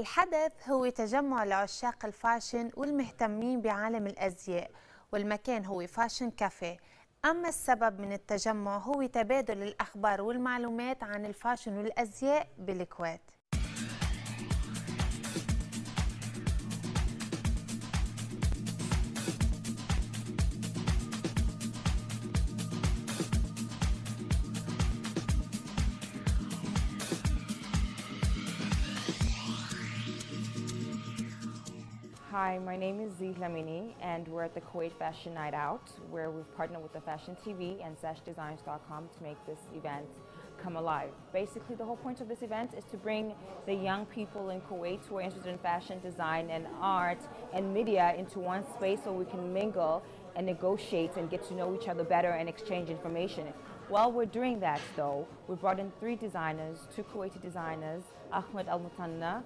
الحدث هو تجمع لعشاق الفاشن والمهتمين بعالم الأزياء، والمكان هو فاشن كافيه. أما السبب من التجمع هو تبادل الأخبار والمعلومات عن الفاشن والأزياء بالكويت. Hi, my name is Zee Lamini, and we're at the Kuwait Fashion Night Out, where we've partnered with the Fashion TV and SashDesigns.com to make this event come alive. Basically, the whole point of this event is to bring the young people in Kuwait who are interested in fashion, design, and art and media into one space so we can mingle and negotiate and get to know each other better and exchange information. While we're doing that, though, we brought in 3 designers, 2 Kuwaiti designers, Ahmed Al-Mutanna,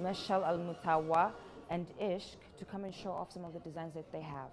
Mashal Al-Mutawa, and Ishq, to come and show off some of the designs that they have.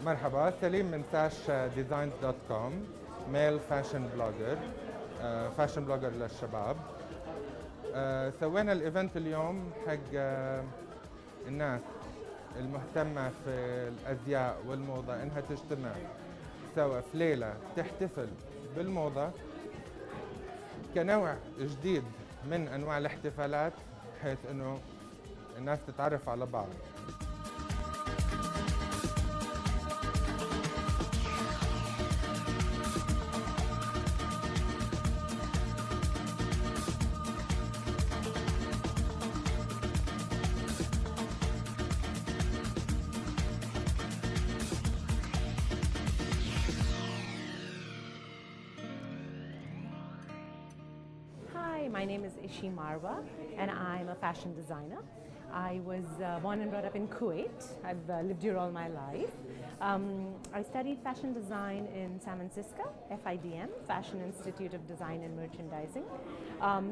مرحبا، سليم من SashDesigns.com، ميل فاشن بلوجر، فاشن بلوجر للشباب. سوينا الايفنت اليوم حق الناس المهتمة في الأزياء والموضة إنها تجتمع سوا في ليلة تحتفل بالموضة كنوع جديد من أنواع الاحتفالات، بحيث إنه الناس تتعرف على بعض. My name is Ishi Marwa, and I'm a fashion designer. I was born and brought up in Kuwait. I've lived here all my life. I studied fashion design in San Francisco, FIDM, Fashion Institute of Design and Merchandising.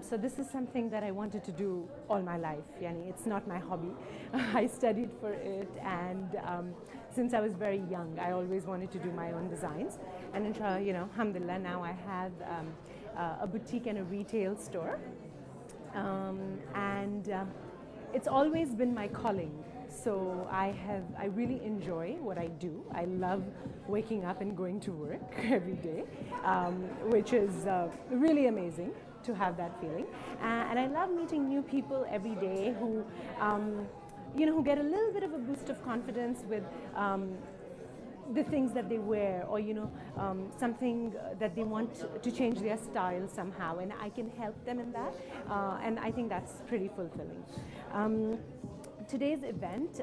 So this is something that I wanted to do all my life. Yani, it's not my hobby. I studied for it, and since I was very young, I always wanted to do my own designs. And inshallah, alhamdulillah, now I have a boutique and a retail store, and it's always been my calling. So I really enjoy what I do. I love waking up and going to work every day, which is really amazing to have that feeling. And I love meeting new people every day who who get a little bit of a boost of confidence with the things that they wear, or something that they want to change their style somehow, and I can help them in that, and I think that's pretty fulfilling. Today's event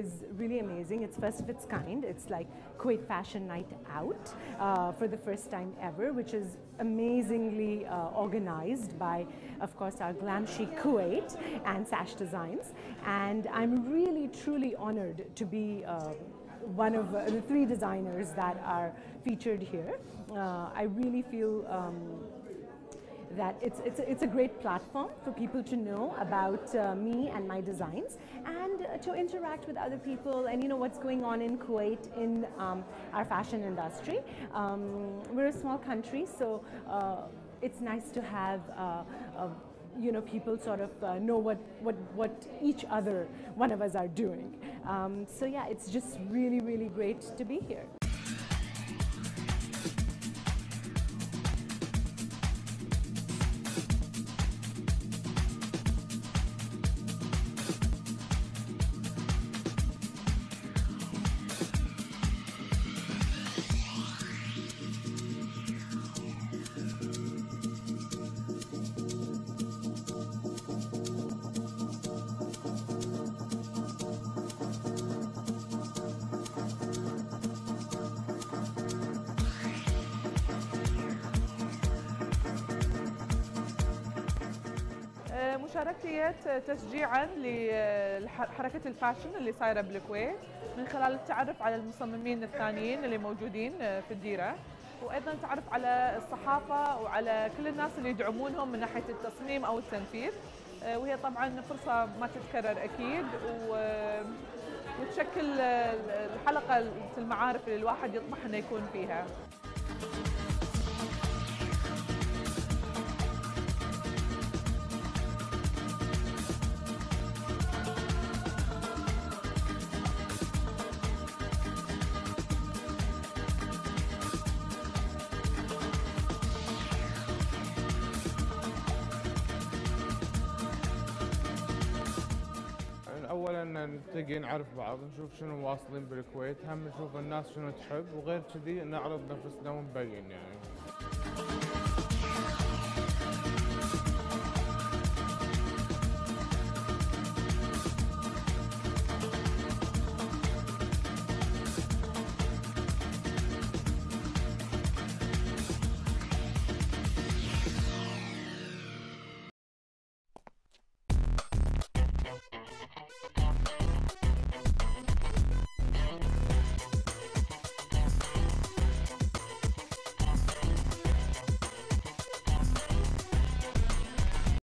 is really amazing. It's first of its kind. It's like Kuwait Fashion Night Out for the first time ever, which is amazingly organized by, of course, our Glam Chic Kuwait and Sash Designs. And I'm really, truly honored to be one of the 3 designers that are featured here. I really feel that it's a great platform for people to know about me and my designs, and to interact with other people and what's going on in Kuwait in our fashion industry. We're a small country, so it's nice to have people sort of know what each other, one of us, are doing. So yeah, it's just really, really great to be here. مشاركتي جت تشجيعا لحركة الفاشن اللي صايرة بالكويت من خلال التعرف على المصممين الثانيين اللي موجودين في الديرة، وأيضا تعرف على الصحافة وعلى كل الناس اللي يدعمونهم من ناحية التصميم أو التنفيذ. وهي طبعا فرصة ما تتكرر أكيد، وتشكل الحلقة المعارف اللي الواحد يطمح انه يكون فيها. اولا نلتقي نعرف بعض، نشوف شنو واصلين بالكويت، هم نشوف الناس شنو تحب، وغير كذي نعرض نفسنا ونبين يعني.